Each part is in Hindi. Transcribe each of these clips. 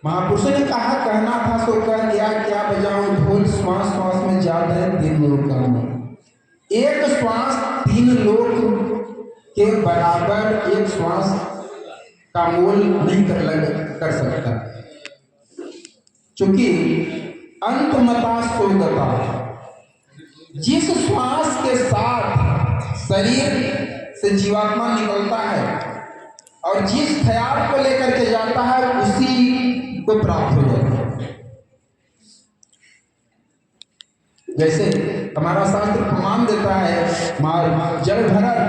महापुरुषों ने कहा, कहना था सो कह दिया, क्या बजाऊं ढोल, श्वास श्वास में जात है 3 लोक का मोल। एक श्वास 3 लोक के बराबर एक श्वास का मोल नहीं कर सकता, क्योंकि अंतमता सोगता। जिस श्वास के साथ शरीर से जीवात्मा निकलता है और जिस ख्याल को लेकर के जाता है उसी को प्राप्त हो जाता है। जैसे हमारा शास्त्र प्रमाण देता है, जल भरत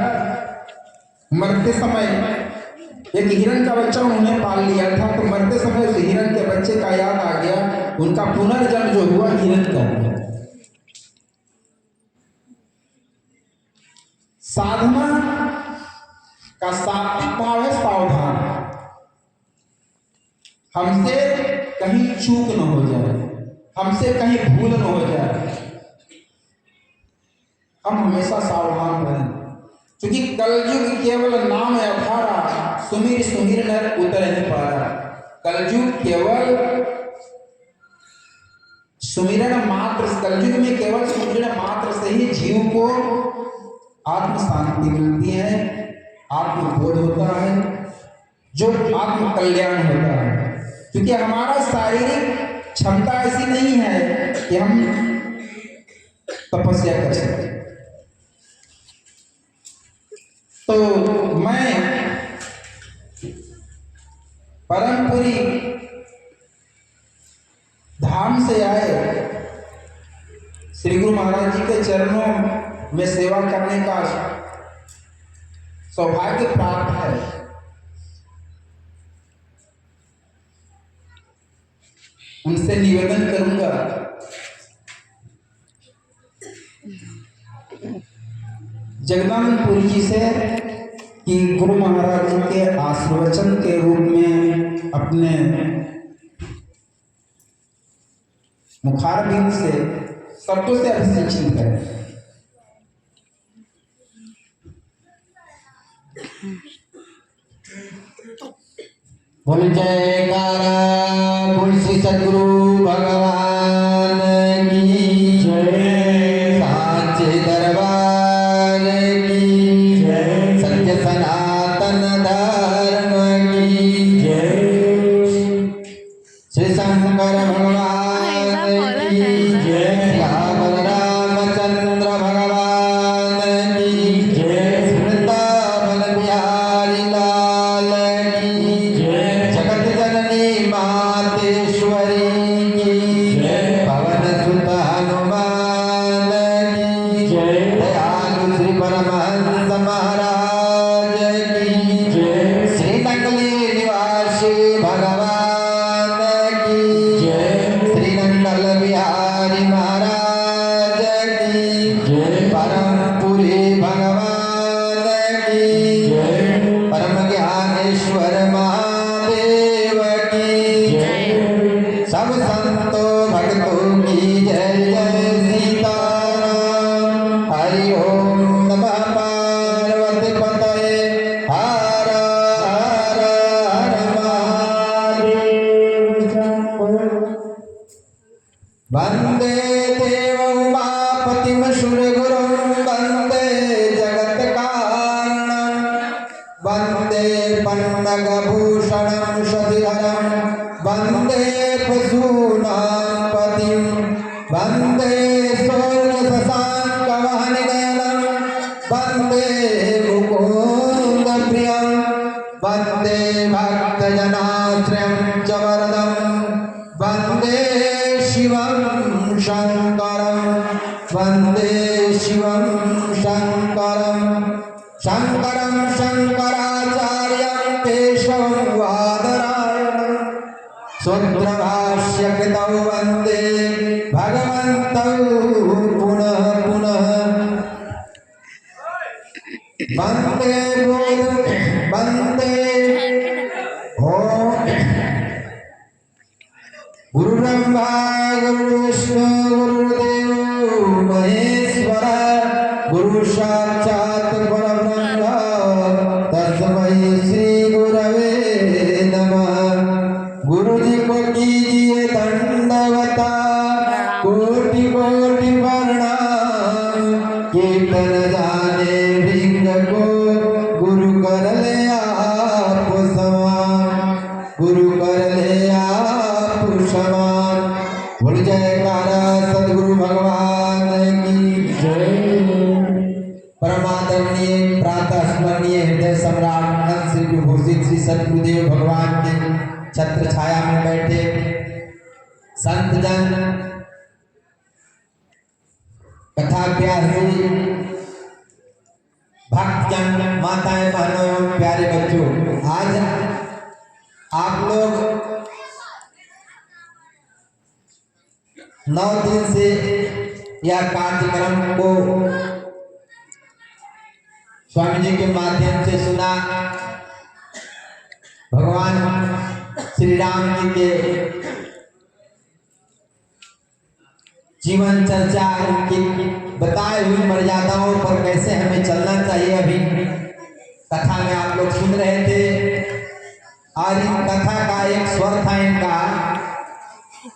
मरते समय एक हिरण का बच्चा उन्होंने पाल लिया था, तो मरते समय उस हिरण के बच्चे का याद आ गया, उनका पुनर्जन्म जो हुआ हिरण का हुआ। साधना का सात्विक भाव है सावधान, हमसे कहीं चूक न हो जाए, हमसे कहीं भूल न हो जाए, हम हमेशा सावधान रहें, क्योंकि कलयुग केवल नाम अधारा, सुमिर सुमिर नर उतर नहीं पाया। कलयुग केवल सुमिरन मात्र, कलयुग में केवल सुमिरन मात्र से ही जीव को आत्म शांति मिलती है, आत्मबोध होता है, जो आत्म कल्याण होता है। क्योंकि हमारा शारीरिक क्षमता ऐसी नहीं है कि हम तपस्या कर सकें। तो मैं परमपुरी धाम से आए श्री गुरु महाराज जी के चरणों में सेवा करने का सौभाग्य प्राप्त है। उनसे निवेदन करूंगा जगदानंदपुर जी से कि गुरु महाराज जी के आशीर्वचन के रूप में अपने मुखारबिंद से शब्दों से अभिषेचन करें। बोल जयकारा बोल श्री सद्गुरु भगवान की जय, साचे दरबार की जय, सत्य सनातन धर्म की जय, श्री शंकर भगवान की जय, राम रामचंद्र भगवान की जय, वृंदावन बिहारी लाल की जय, जगत जननी मातेश्वरी की जय, पवन सुत हनुमान की जय, दयालु श्री परमहंस महाराज की जय, श्री नकली निवासी भगवान की जय, श्री नंदल बिहारी महाराज की जय, परमपुरी भगवान की जय, परम ज्ञानेश्वर महादेव की जय, सब संतों भक्तों की जय जय सीताराम। हरि ओम नमः पार्वती पतये, हर हर हर महादेव। वंदे देव उमापतिम सुरगुरुं, वंदे जगत कारणं, वंदे पन्नगभूषणं शशिधरं, वंदे पशूनां पतिं, वंदे शौर्यशशाङ्कवहनिनयनं, वंदे मुकुन्द प्रियं, वंदे भक्तजनाश्रयं च वरदं, वंदे शिवं शङ्करं, वंदे शिवं शङ्करं, शङ्करं शङ्कराचार्यं केशवं वादरायणं, सूत्रभाष्यकृतौ वन्दे भगवन्तौ पुनः पुनः, वन्दे वन्दे ॐ गुरुब्रह्मा गुरुविष्णु गुरुदेवो महेश्वर, गुरु साक्षात् परब्रह्म तस्मै श्री गुरवे नमः। गुरु जी को स्मरणीय हृदय सम्राट अनंत श्री विभूषित श्री सतगुरुदेव भगवान के छत्र छाया में बैठे संत जन, कथा प्यासी भक्तजन, माताएं बहनों एवं प्यारे बच्चों, आज आप लोग 9 दिन से यह कार्यक्रम को स्वामी जी के माध्यम से सुना। भगवान श्री राम जी के जीवन चर्चा, उनकी बताई हुई मर्यादाओं पर कैसे हमें चलना चाहिए, अभी कथा में आप लोग सुन रहे थे। और इन कथा का एक स्वर था इनका,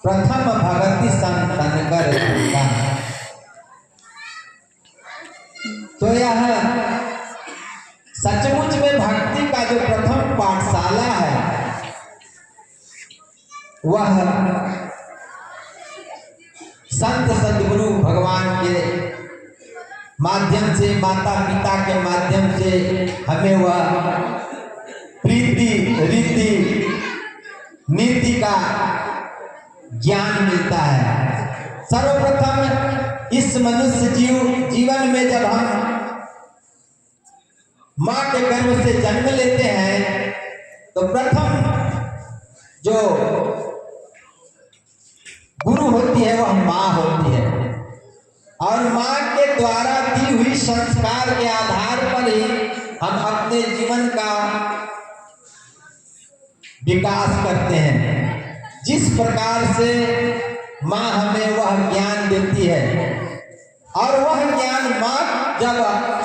प्रथम भगति संतन कर। तो यह सचमुच में भक्ति का जो प्रथम पाठशाला है, वह संत सद्गुरु भगवान के माध्यम से, माता पिता के माध्यम से हमें वह प्रीति रीति नीति का ज्ञान मिलता है। सर्वप्रथम इस मनुष्य जीवन में जब हम माँ के गर्भ से जन्म लेते हैं तो प्रथम जो गुरु होती है वह माँ होती है, और माँ के द्वारा दी हुई संस्कार के आधार पर ही हम अपने जीवन का विकास करते हैं। जिस प्रकार से माँ हमें वह ज्ञान देती है, और वह ज्ञान माँ जब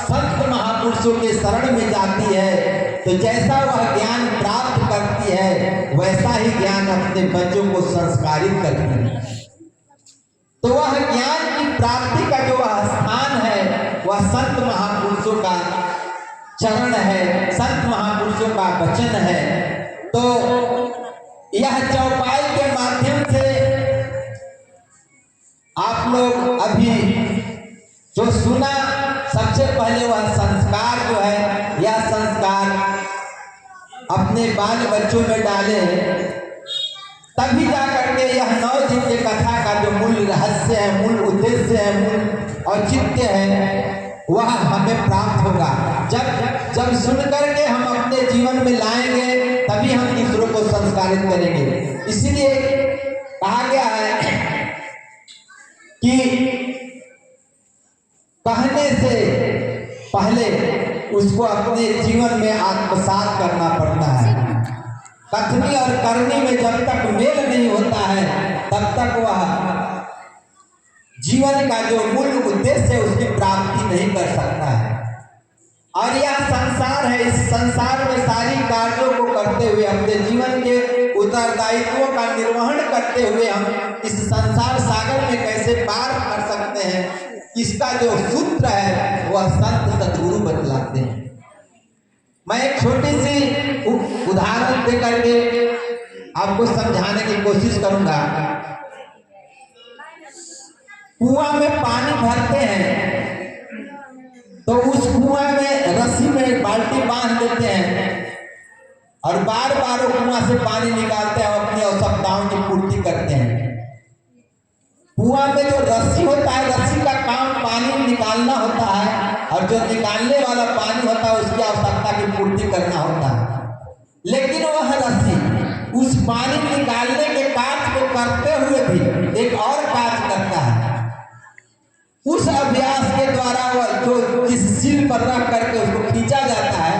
संत महापुरुषों के शरण में जाती है तो जैसा वह ज्ञान प्राप्त करती है वैसा ही ज्ञान अपने बच्चों को संस्कारित करती है। तो वह ज्ञान की प्राप्ति का जो वह स्थान है वह संत महापुरुषों का चरण है, संत महापुरुषों का वचन है। तो यह चौपाई के माध्यम से आप लोग अभी जो सुना, सबसे पहले वह संस्कार जो है, यह संस्कार अपने बाल बच्चों में डाले, तभी जाकर के यह 9 दिन के कथा का जो मूल रहस्य है, मूल उद्देश्य है, मूल औचित्य है, वह हमें प्राप्त होगा। जब सुन करके हम अपने जीवन में लाएंगे तभी हम दूसरों को संस्कारित करेंगे। इसलिए कहा गया है कि कहने से पहले उसको अपने जीवन में आत्मसात करना पड़ता है। कथनी और करनी में जब तक मेल नहीं होता है तब तक वह जीवन का जो मूल उद्देश्य है उसकी प्राप्ति नहीं कर सकता है। और यह संसार है, इस संसार में सारी कार्यों को करते हुए, अपने जीवन के उत्तरदायित्वों का निर्वहन करते हुए हम इस संसार सागर में कैसे पार कर सकते हैं, इसका जो सूत्र है वह संत सद्गुरु बतलाते हैं। मैं एक छोटी सी उदाहरण दे करके आपको समझाने की कोशिश करूंगा। कुआं में पानी भरते हैं तो उस कुआं में रस्सी में बाल्टी बांध देते हैं और बार बार वो कुआं से पानी निकालते हैं, अपनी आवश्यकताओं की पूर्ति करते हैं। कुआं में जो रस्सी होता है, रस्सी का काम पानी निकालना होता है, और जो निकालने वाला पानी होता है उसकी आवश्यकता की पूर्ति करना होता है। लेकिन वह रस्सी उस पानी निकालने के कार्य को करते हुए भी एक और कार्य करता है। उस अभ्यास के द्वारा वह जो जिस सिल पर रख करके उसको खींचा जाता है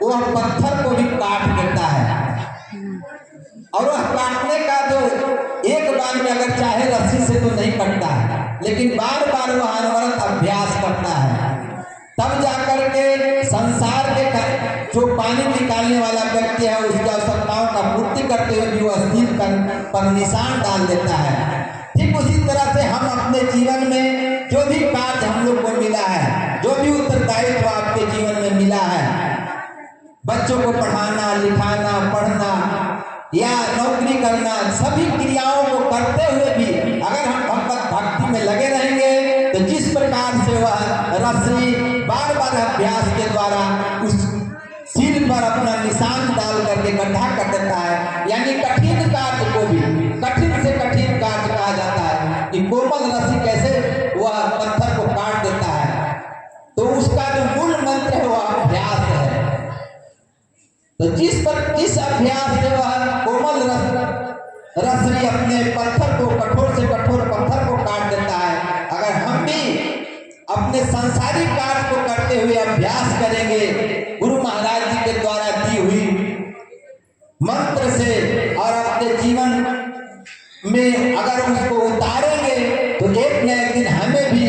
वह पत्थर को भी काट देता है, और वह काटने का जो एक बार में अगर चाहे रस्सी से तो नहीं कटता है, लेकिन बार बार वह अनवरत अभ्यास करता है। तब जाकर के संसार के जो पानी निकालने वाला व्यक्ति है उसकी आवश्यकताओं का पूर्ति करते हुए भी वह स्थिर पर निशान डाल देता है। ठीक उसी तरह से हम अपने जीवन में जो भी कार्य हम लोग को मिला है, जो भी उत्तरदायित्व आपके जीवन में मिला है, बच्चों को पढ़ाना, लिखाना, पढ़ना या नौकरी करना, सभी क्रियाओं को करते हुए भी अगर हम भक्ति में लगे रहेंगे तो जिस प्रकार से वह रस्सी बार बार अभ्यास के द्वारा पर अपना निशान डाल करके गड्ढा कर देता है। यानी कठिन कार्य को भी कठिन से कठिन कार्य कहा जाता है कि कोमल रस्सी कैसे वह पत्थर को काट देता है। तो उसका जो मूल मंत्र है वह अभ्यास है। तो जिस अभ्यास से वह कोमल रस्सी अपने पत्थर को कठोर से कठोर पत्थर को काट देता है, अगर हम भी अपने सांसारिक कार्य को करते हुए अभ्यास करेंगे गुरु महाराज जी के द्वारा दी हुई मंत्र से और अपने जीवन में अगर उसको उतारेंगे तो एक न एक दिन हमें भी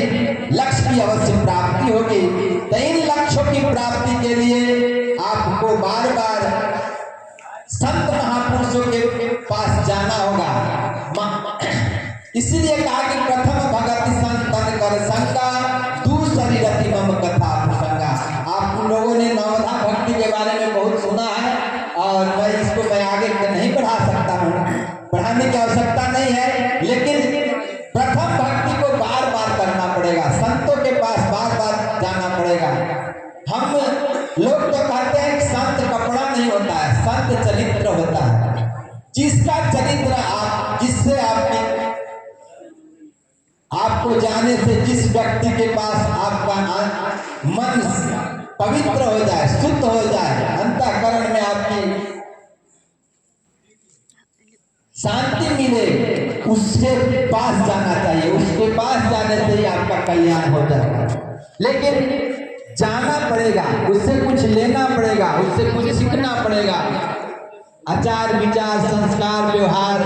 लक्ष्य की अवश्य प्राप्ति होगी। तो इन लक्ष्यों की प्राप्ति के लिए आपको बार बार संत महापुरुषों के पास जाना होगा। इसीलिए कहा कि प्रथम भगति संतन कर संगा दूसरी रति मम कथा प्रसंगा। आप लोगों ने नवधा भक्ति के बारे में बहुत सुना है और मैं आगे नहीं बढ़ा सकता हूँ, बढ़ाने की आवश्यकता नहीं है, लेकिन प्रथम भक्ति को बार बार करना पड़ेगा, संतों के पास बार बार जाना पड़ेगा। हम लोग तो कहते हैं कि संत कपड़ा नहीं होता है, संत चरित्र होता है। जिसका चरित्र जिससे आपको जाने से जिस व्यक्ति के पास आपका मन पवित्र हो जाए, शुद्ध हो जाए, अंतःकरण में आपकी शांति मिले, उसके पास जाना चाहिए। उसके पास जाने से ही आपका कल्याण हो जाएगा। लेकिन जाना पड़ेगा, उससे कुछ लेना पड़ेगा, उससे कुछ सीखना पड़ेगा। आचार विचार संस्कार व्यवहार,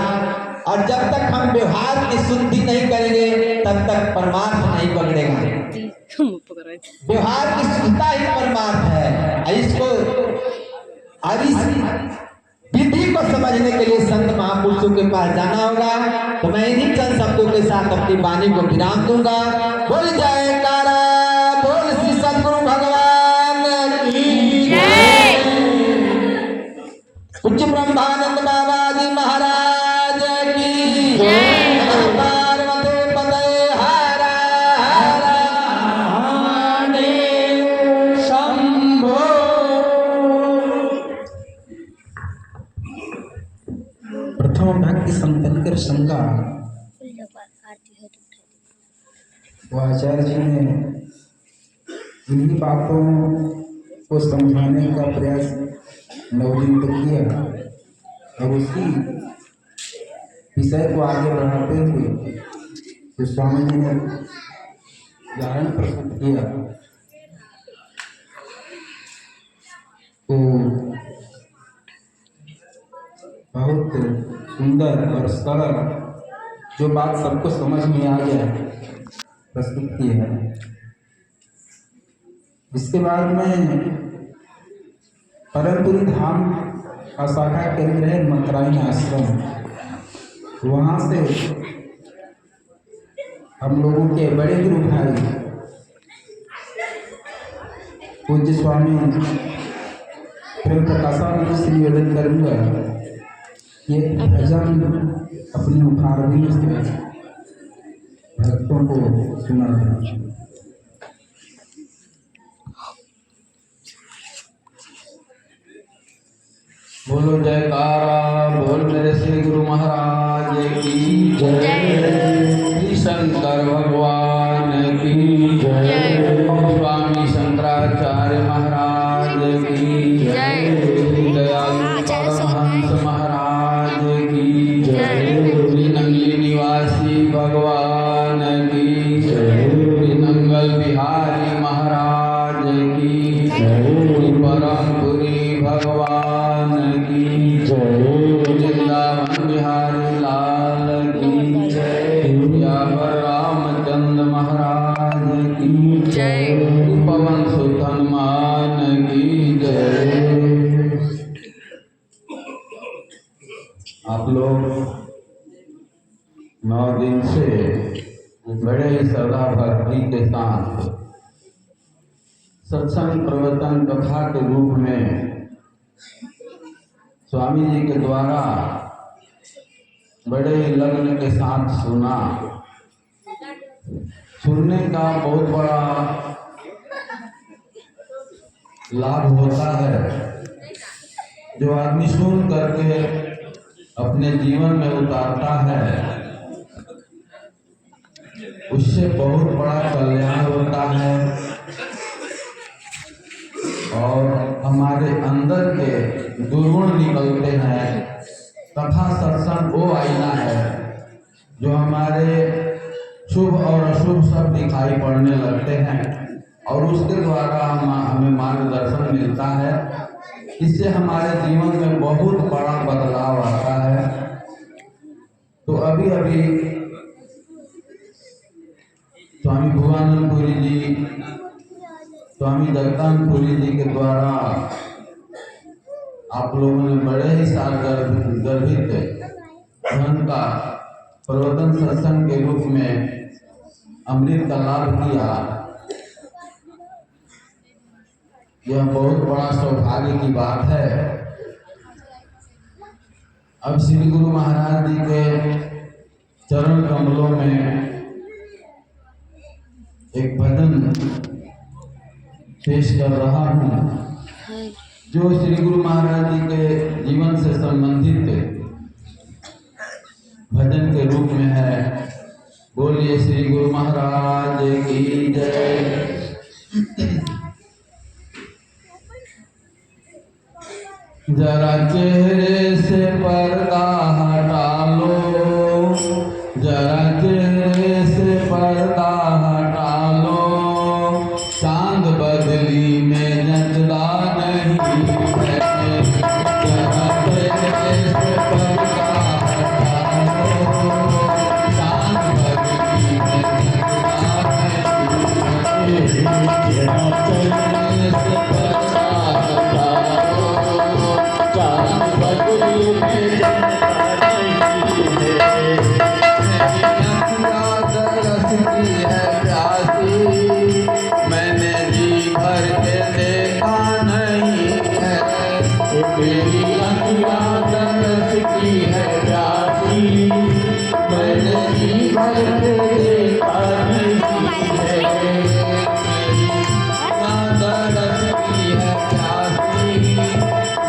और जब तक हम व्यवहार की शुद्धि नहीं करेंगे तब तक परमार्थ नहीं पकड़ेगा। व्यवहार की शुद्धता ही परमार्थ है। इसको विधि को समझने के लिए संत महापुरुषों के पास जाना होगा। तो मैं इन्हीं चंद शब्दों के साथ अपनी वाणी को विराम दूंगा। बोल जयकारा, बोल श्री सद्गुरु भगवान की जय। उच्च ब्रह्मानंद बाबा जी महाराज की जय। पार्वती पते हरा हरा महादेव शंभो। प्रथम भक्ति संतन कर संगा, वो आचार्य जी ने इन्हीं बातों को समझाने का प्रयास 9 दिन तक किया और उसी विषय को आगे बढ़ाते हुए तो स्वामी जी ने उदाहरण प्रस्तुत किया। तो बहुत सुंदर और सरल जो बात सबको समझ में आ गया प्रस्तुत की है। इसके बाद में परमपुरी धाम का शाखा केंद्र है मंत्रायण आश्रम, वहाँ से हम लोगों के बड़े गुरु भाई पूज्य स्वामी प्रेम प्रकाशानंद से निवेदन करूँगा, ये भजन अपने मुखारबिंद से भक्तों को सुना। बोलो जयकारा, बोल मेरे श्री गुरु महाराज की जय। श्री शंकर भगवान की जय। स्वामी शंकराचार्य महाराज की जय। श्री दयालु परमहंस महाराज की जय। श्री नंगली निवासी भगवान की जय। श्री नंगल बिहारी महाराज की जय। श्री परमपुरी भगवान की जय। वृंदावन बिहारी लाल की जय। यावर रामचंद्र महाराज की जय। पवन सुत हनुमान की जय। आप लोग 9 दिन से बड़े ही श्रद्धा भक्ति के साथ सत्संग प्रवचन कथा के रूप में स्वामी जी के द्वारा बड़े ही लग्न के साथ सुना। सुनने का बहुत बड़ा लाभ होता है जो आदमी सुन करके अपने जीवन में उतारता है उससे बहुत बड़ा कल्याण होता है और हमारे अंदर के दुर्गुण निकलते हैं। तथा सत्संग वो आईना है जो हमारे शुभ और अशुभ सब दिखाई पड़ने लगते हैं और उसके द्वारा हमें मार्गदर्शन मिलता है। इससे हमारे जीवन में बहुत बड़ा बदलाव आता है। तो अभी अभी स्वामी भुवानंदपुरी जी, स्वामी जगदानपुरी जी के द्वारा आप लोगों ने बड़े ही गर्भित धन का प्रवचन सत्संग के रूप में अमृत का लाभ किया। यह बहुत बड़ा सौभाग्य की बात है। अब श्री गुरु महाराज जी के चरण कमलों में एक भजन पेश कर रहा हूँ जो श्री गुरु महाराज जी के जीवन से संबंधित भजन के रूप में है। बोलिए श्री गुरु महाराज की जय। जरा चेहरे से पर्दा हटा लो, जरा चेहरे से पर्दा हटा लो, चांद बदली में नजरा नहीं है। जरा चेहरे से पर्दा हटा लो, चांद बदली में नजरा नहीं है। जरा चेहरे से पर्दा हटा लो, चांद बदली में नजरा नहीं है। तरस की है प्यासी, मैंने जी भर के देखा नहीं है। मेरी अखियाँ तरस की है प्यासी, मैंने जी भर के देखा नहीं है। मेरी अखियाँ तरस की है प्यासी,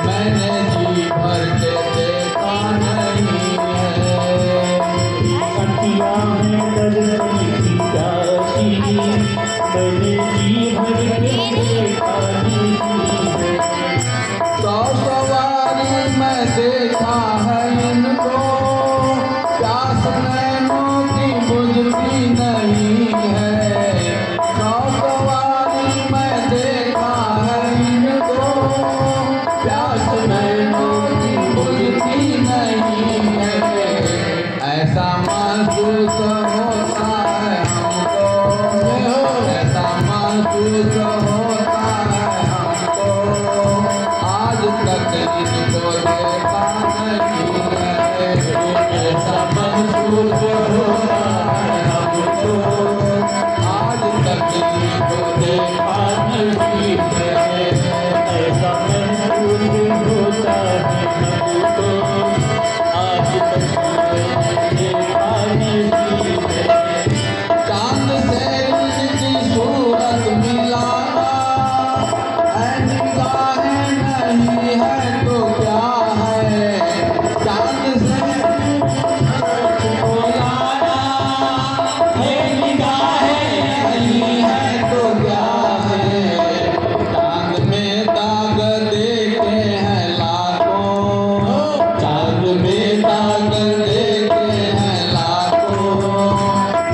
मैंने जी भर के देखा नहीं है। अखियाँ में दर्द की प्यासी, मैंने जी भर के देखा नहीं है। सौ सवारी मैं देखा है इनको, प्यास नैनों की बुझती नहीं है। सौ सवारी मैं देखा है इनको, प्यास नैनों की बुझती नहीं है। ऐसा महसूस होता है हमको, ऐसा महसूस होता है हमको, आज तक इनको देखा नहीं है। ऐसा महसूस होता है हमको, आज तक इनको देखा नहीं है। ऐसा महसूस होता है हमको, आज तक मैंने देखा नहीं है। चांद से इनकी सूरत मिलाना है, निगाहें नहीं है तो क्या है। चांद से बुलाना है, निगाहें नहीं है तो क्या है। चांद में दाग देते हैं लाखों, चांद में दाग देते हैं लाखों,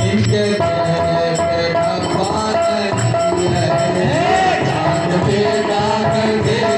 इनके चेहरे पे धब्बा नहीं है। चांद पे दाग देते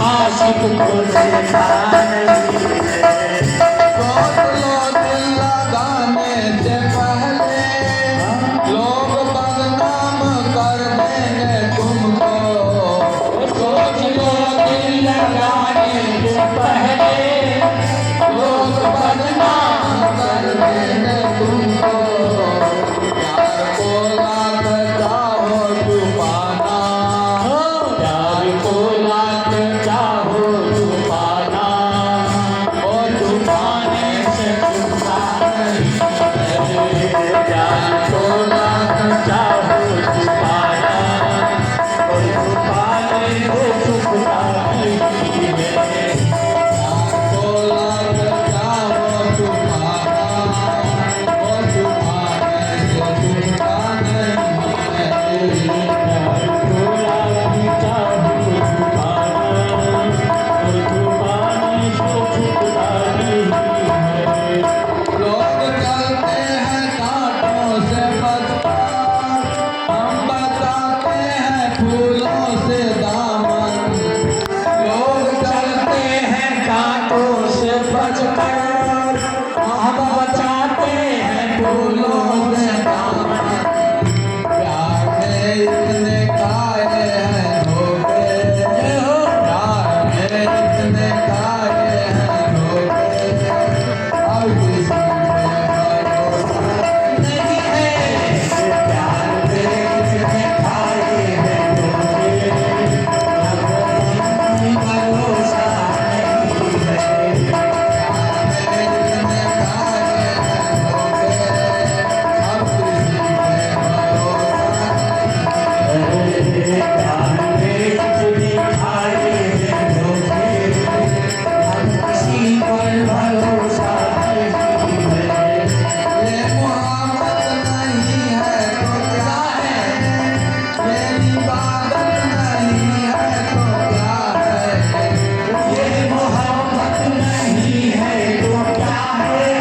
आशिक को देखा नहीं है। सोच लो दिल लगाने से पहले लोग बदनाम कर देंगे तुमको। सोच लो दिल लगाने से पहले लोग बदनाम कर देंगे तुमको। प्यार को लाख चाहो छुपाना, प्यार को लाख चाहो छुपाना, और छुपाने से छुपता नहीं है। प्यार को लाख चाहो छुपाना, और छुपाने से छुपता नहीं है। को लाख चाहो छुपाना, और छुपाने से छुपता नहीं है। प्यार को लाख चाहो छुपाना, और छुपाने से छुपता नहीं है। लोग चलते हैं कांटों से बचकर, हम बचाते हैं फूलों से दामन। लोग चलते हैं कांटों से बचकर, हम बचाते हैं फूलों से दामन। प्यार में इतने खाए हैं धोखे, प्यार में इतने खाए हैं धोखे, अब किसी पे भरोसा नहीं है प्यार में कितने खाए हैं धोखे, अब कहीं भरोसा नहीं है। इतने खाए हैं धोखे, अब किसी पे भरोसा प्यार में कितने खाए हैं धोखे, अब किसी पर भरोसा नहीं है। ये मोहब्बत नहीं है तो क्या है, ये इबादत नहीं है तो क्या है। ये मोहब्बत नहीं है तो क्या है,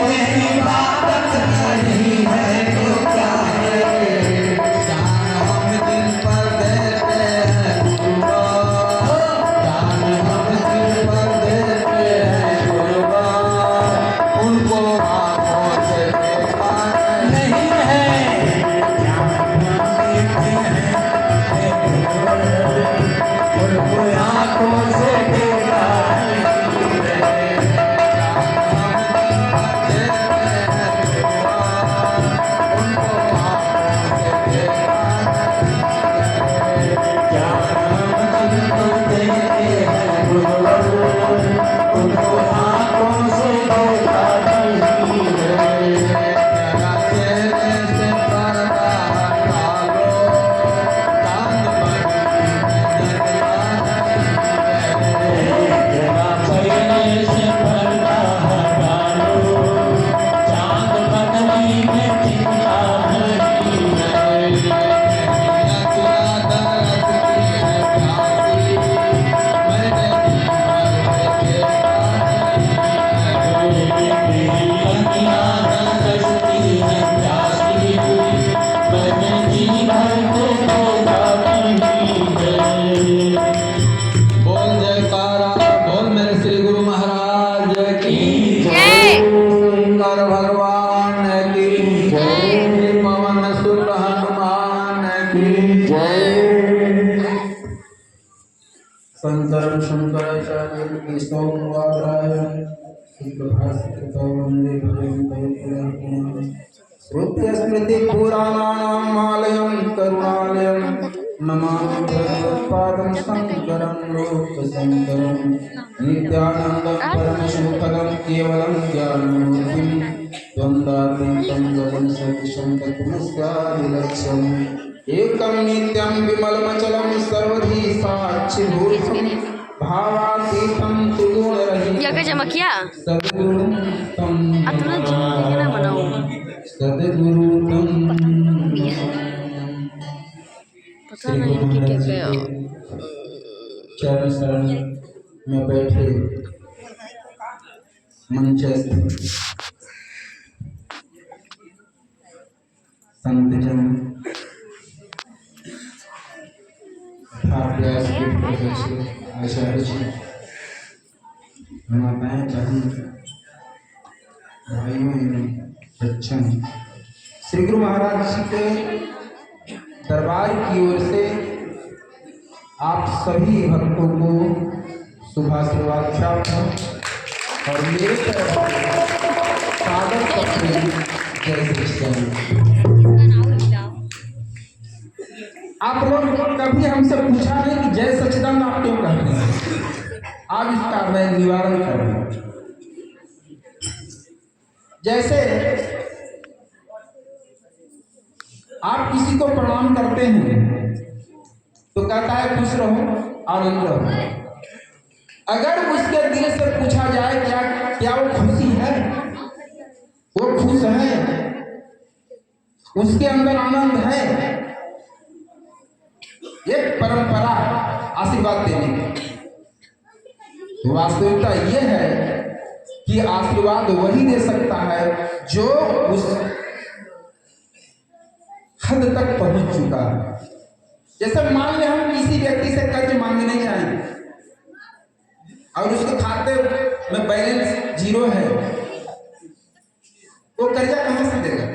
ये इबादत नहीं है तो क्या है। जान हम दिल पर देते हैं कुर्बान, जान हम दिल पर देते हैं कुर्बान, उनको आंखों से देखा नहीं। नहीं है जान देते हैं, उनको आंखों से देखा नहीं है। जान हमको देते हैं गुरुवर, उनको आंखों से देखा नहीं है। जरा पहले से पर्दा हटा लो, चांद बदली में चिंता नहीं है। कन्या दृष्टि है प्यासी, मैंने जी भर को देखा नहीं है। बोल जयकारा, बोल मेरे श्री गुरु महाराज की जय। शंकर भगवान की जय, पवन सुत हनुमान की जय। शंकर शंकराचार्य की सौवाराय श्रुति स्मृति पुराणानामालयं करुणालयं नमामि भगवत्पादं शंकरं लोकशंकरं। नित्यानन्दं परमसुखदं केवलं ज्ञानमूर्तिं द्वन्द्वातीतं गगन सदृशं तत्त्वमस्यादिलक्ष्यम्। एकं नित्यं विमलमचलं सर्वधी साक्षिभूतं भावातीतं त्रिगुणरहितं क्या चमकिया सद्गुरुं तं अतुला जी ना बनाओ सद्गुरु तं पता नहीं कि क्या गया। चरण शरण में बैठे मंचस्थ संतजन तथा प्रयास के प्रयास से आचार्य जी, माताएं, बहन, भाइयों एवं बच्चों, श्री गुरु महाराज जी के दरबार की ओर से आप सभी भक्तों को शुभाशीर्वाद प्राप्त हो और मेरे तरफ सादर पत्र जय श्री आप लोग कभी हमसे पूछा नहीं कि जय सच्चिदानंद आप क्यों कहते हैं, आज इसका मैं निवारण करूंगा। जैसे आप किसी को प्रणाम करते हैं तो कहता है खुश रहो, आनंद रहो। अगर उसके दिल से पूछा जाए क्या वो खुशी है, वो खुश है, उसके अंदर आनंद है, एक परंपरा आशीर्वाद देने की। वास्तविकता ये है कि आशीर्वाद वही दे सकता है जो उस हद तक पहुंच चुका है। जैसे मान ले हम किसी व्यक्ति से कर्ज मांगने जाएं और उसके खाते में बैलेंस 0 है, वो कर्जा कहां से देगा?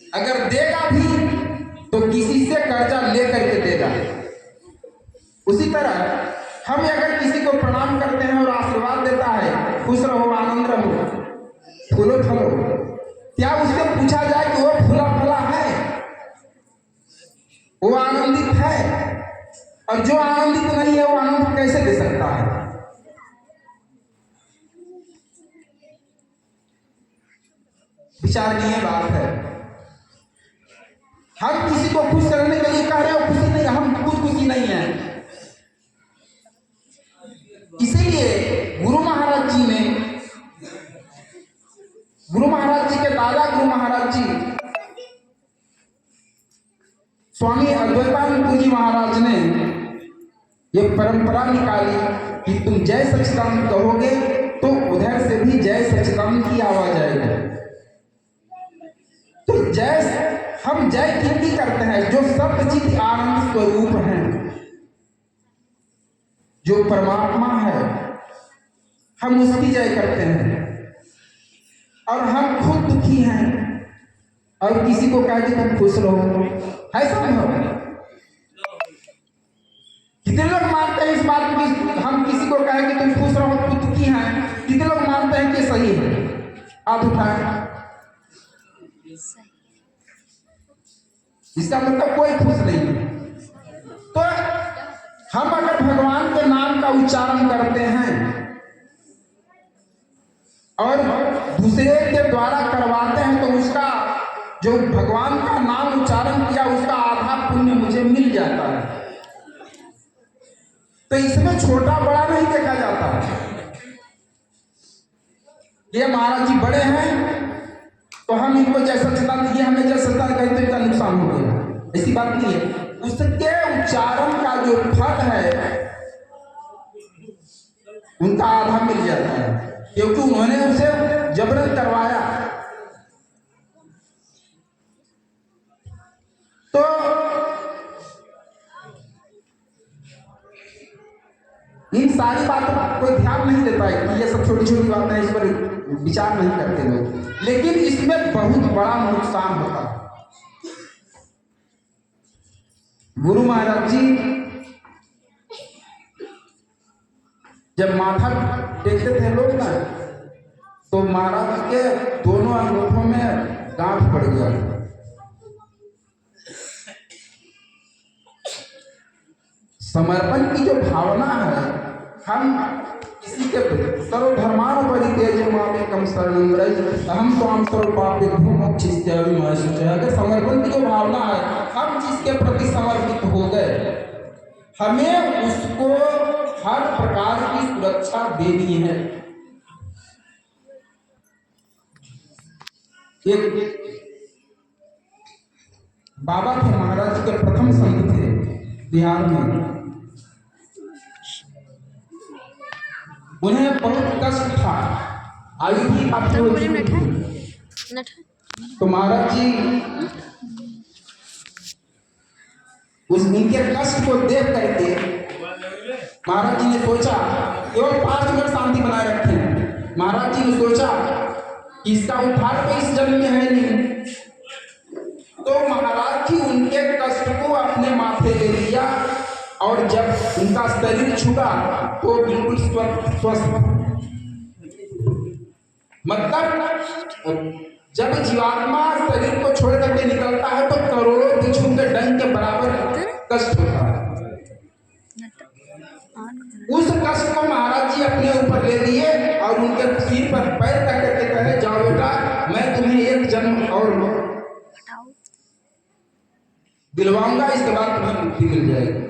अगर देगा भी तो किसी से कर्जा लेकर के देगा। उसी तरह हम अगर किसी को प्रणाम करते हैं और आशीर्वाद देता है, खुश रहो, आनंद रहो, फूलो फलो, क्या उससे पूछा जाए कि वो फूला फला है, वो आनंदित है? और जो आनंदित नहीं है वो आनंद कैसे दे सकता है? विचारणीय बात है। हम किसी को खुश करने के लिए कह रहे हो, खुशी नहीं, हम खुद खुशी नहीं है। इसीलिए गुरु महाराज जी ने, गुरु महाराज जी के दादा गुरु महाराज जी स्वामी अद्वैतानंद जी महाराज ने ये परंपरा निकाली कि तुम जय सच्चिदानंद कहोगे तो उधर से भी जय सच्चिदानंद की आवाज आएगी। तो जय हम जय किसकी करते हैं? जो सत्यचित आनंद स्वरूप हैं, जो परमात्मा है, हम उसकी जय करते हैं। और हम खुद दुखी हैं और किसी को कह के तुम खुश रहो, है संभव? कितने लोग मानते हैं इस बात को कि हम किसी को कहें कि तुम खुश रहो, खुद दुखी हैं? कितने लोग मानते हैं कि सही है? आप उठाएं। इसका मतलब कोई खुश नहीं है। तो हम अगर भगवान के नाम का उच्चारण करते हैं और दूसरे के द्वारा करवाते हैं तो उसका जो भगवान का नाम उच्चारण किया उसका आधा पुण्य मुझे मिल जाता है। तो इसमें छोटा बड़ा नहीं देखा जाता। ये महाराज जी बड़े हैं तो हम इनको जैसा सच्चिदानंद, ये हमें जैसा सच्चिदानंद कहते हैं, इनका नुकसान हो गया, ऐसी बात नहीं है। उसके उच्चारण का जो फल है उनका आधा मिल जाता है, क्योंकि उन्होंने उसे जबरन करवाया। तो इन सारी बातों पर कोई ध्यान नहीं देता है कि ये सब छोटी छोटी बातें हैं, इस पर विचार नहीं करते लोग, लेकिन इसमें बहुत बड़ा नुकसान होता है। गुरु महाराज जी जब माथा टेकते थे लोग ना, तो महाराज के दोनों अंगूठों में गांठ पड़ गया। समर्पण की जो भावना है, हम किसी के सर्वधर्मान परित्यज्यमामेकं शरणं व्रज अहं त्वां सर्वपापेभ्यो मोक्षयिष्यामि मा शुचः। अगर समर्पण की जो भावना है, हम जिसके प्रति समर्पित हो गए, हमें उसको हर प्रकार की सुरक्षा देनी है। एक बाबा थे, महाराज के प्रथम संत थे बिहार में। उन्हें बहुत कष्ट था, आयु भी काफी हो चुकी थी। तो महाराज जी उनके कष्ट को देख करके महाराज जी ने सोचा केवल 5 मिनट शांति बनाए रखें। महाराज जी ने सोचा कि इसका उद्धार तो इस जन्म में है नहीं, तो महाराज जी उनके कष्ट को अपने माथे ले लिया और जब उनका शरीर छूटा तो बिल्कुल स्वस्थ। मतलब जब जीवात्मा शरीर को छोड़ करके निकलता है तो करोड़ों बिच्छू के डंक के बराबर कष्ट होता है। उस कष्ट को महाराज जी अपने ऊपर ले लिए और उनके सिर पर पैर रख करके कहे, जाओ बेटा, मैं तुम्हें एक जन्म और दिलवाऊंगा, इसके बाद तुम्हें मुक्ति मिल जाएगी।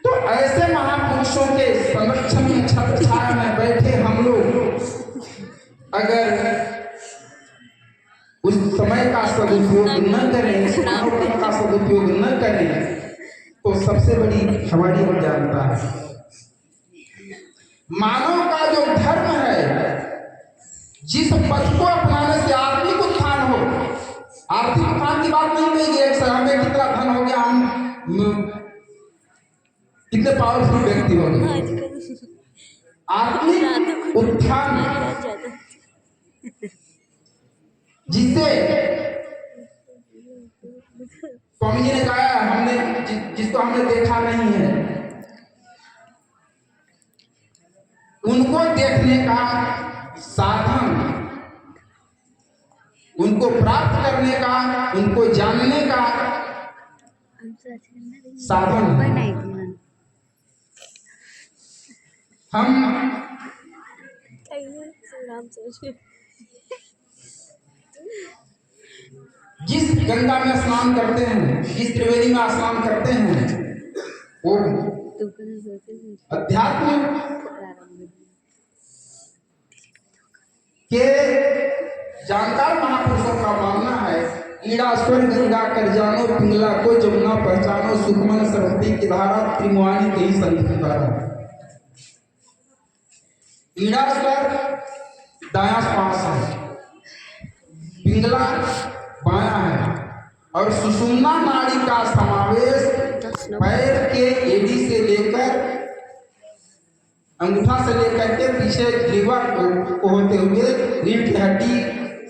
तो ऐसे महापुरुषों के संरक्षण में छत्र छाया में बैठे हम लोग अगर उस समय का सदुपयोग न करें, उस मानव का सदुपयोग न करें, तो सबसे बड़ी हमारी अज्ञानता है। मानव का जो धर्म है, जिस पथ को अपनाने से आर्थिक उत्थान हो, आर्थिक उत्थान की बात नहीं कही गई सर हमें कितना धन हो गया, हम कितने पावरफुल व्यक्ति हो गए। आर्थिक उत्थान जिससे स्वामी जी ने कहा, हमने जिसको हमने देखा नहीं है उनको देखने का साधन, उनको प्राप्त करने का, उनको जानने का साधन है। हम जिस गंगा में स्नान करते हैं, जिस त्रिवेणी में स्नान करते हैं, वो अध्यात्म के जानकार महापुरुषों का मानना है, ईड़ा स्वर गंगा कर जानो, पिंगला को जमुना पहचानो, सुखमन सरस्वती की धारा, त्रिमुआनी के ही संगीत धारा। ईड़ा स्वर दायां पास है, पिंगला बायां है और सुषुम्ना नाड़ी का समावेश पैर के एड़ी से लेकर अंगूठा से लेकर के पीछे लीवर को होते हुए रीढ़ की हड्डी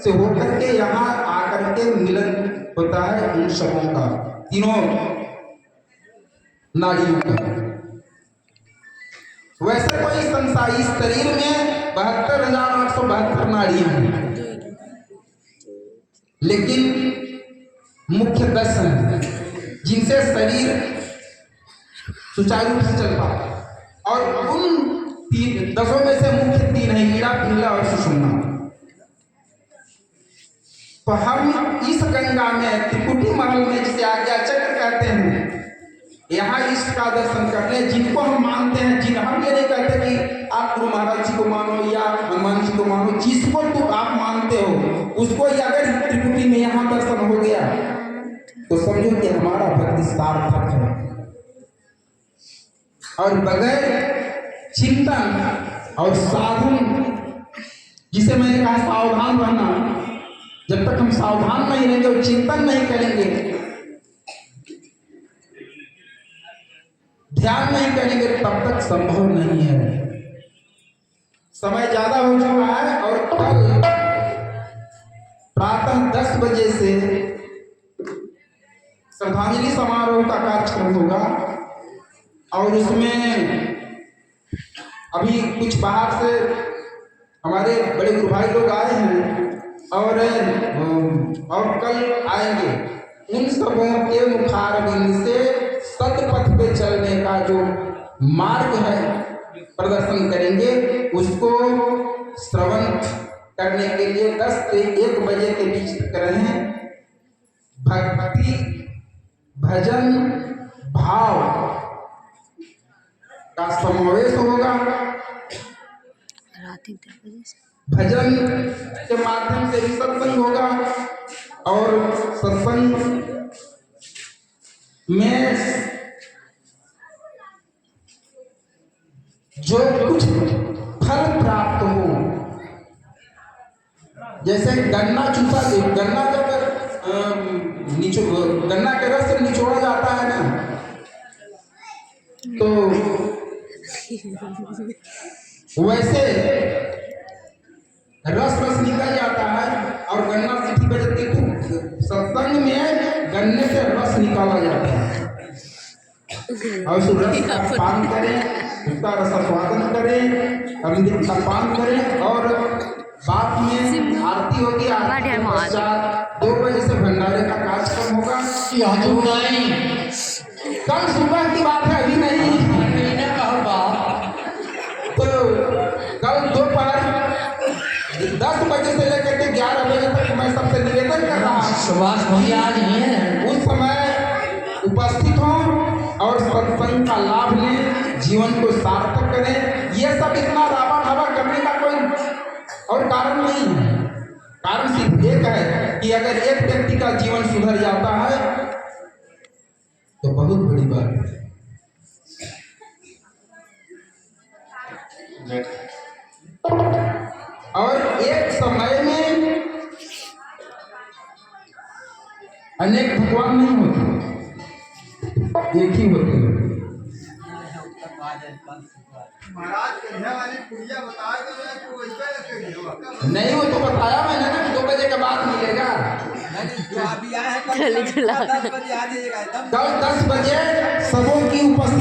से होकर के यहाँ आकर के मिलन होता है उन शवों का, तीनों नाड़ियों का। वैसे कोई संसार इस शरीर में 72,872 नाड़ियां हैं, लेकिन मुख्य 10 हैं जिनसे शरीर सुचारू रूप से चल पाता है और उन 10 में से मुख्य 3 है, ईड़ा, पिंगला और सुषुम्ना। तो हम इस गंगा में त्रिकुटी महल में जिसे आज्ञा चक्र कहते हैं, यहाँ इष्ट का दर्शन करने, जिनको हम मानते हैं, जिन हम ये नहीं कहते कि आप गुरु महाराज जी को मानो या हनुमान जी को मानो, जिसको तो आप मानते हो उसको अगर त्रिकुटी में यहाँ दर्शन हो गया तो समझो कि हमारा भक्ति सार्थक है। और बगैर चिंतन और साधन, जिसे मैंने कहा सावधान रहना, जब तक हम सावधान नहीं रहेंगे और चिंतन नहीं करेंगे, ध्यान नहीं करेंगे, तब तक संभव नहीं है। समय ज्यादा हो चुका है और कल प्रातः 10 बजे से श्रद्धांजलि समारोह का कार्यक्रम होगा और उसमें अभी कुछ बाहर से हमारे बड़े गुरु भाई लोग आए हैं और कल आएंगे। उन सबों के मुखारबिंद से सतपथ पे चलने का जो मार्ग है प्रदर्शन करेंगे, उसको श्रवण करने के लिए 10 से 1 बजे के बीच तक रहें। भक्ति, भजन, भाव का समावेश होगा। भजन के माध्यम से भी सत्संग होगा और सत्संग में जो कुछ फल प्राप्त हो, जैसे गन्ना चूसा, गन्ना जब गन्ना के रस से निचोड़ा जाता है ना, तो वैसे रस निकल जाता है और गन्ना सीटी बजती, तो सत्संग में गन्ने से रस निकाला जाता है और उस रस का पान करें, उसका रसास्वादन करें, अमृत का पान करें। और बाद में आरती होगी, आरती के पश्चात 2 बजे से भंडारे का कार्यक्रम होगा। कल सुबह की बात है, अभी नहीं। तो कल दोपहर 10 बजे से लेकर के 11 बजे तक मैं सबसे निवेदन कर रहा हूँ, सुभाष भैया आज नहीं है, उस समय उपस्थित हों और सत्संग का लाभ लें, जीवन को सार्थक करें। ये सब इतना रावण हवा करने का कोई और कारण नहीं है। कारण सिर्फ एक है कि अगर एक व्यक्ति का जीवन सुधर जाता है तो बहुत बड़ी बात है। और एक समय में अनेक भगवान नहीं होते, एक ही होते हैं। नहीं, वो तो बताया मैंने ना कि 2 बजे के बाद मिलेगा। गली चला। कल 10 बजे आ जाइएगा एकदम। कल 10 बजे सबों की उपस्थिति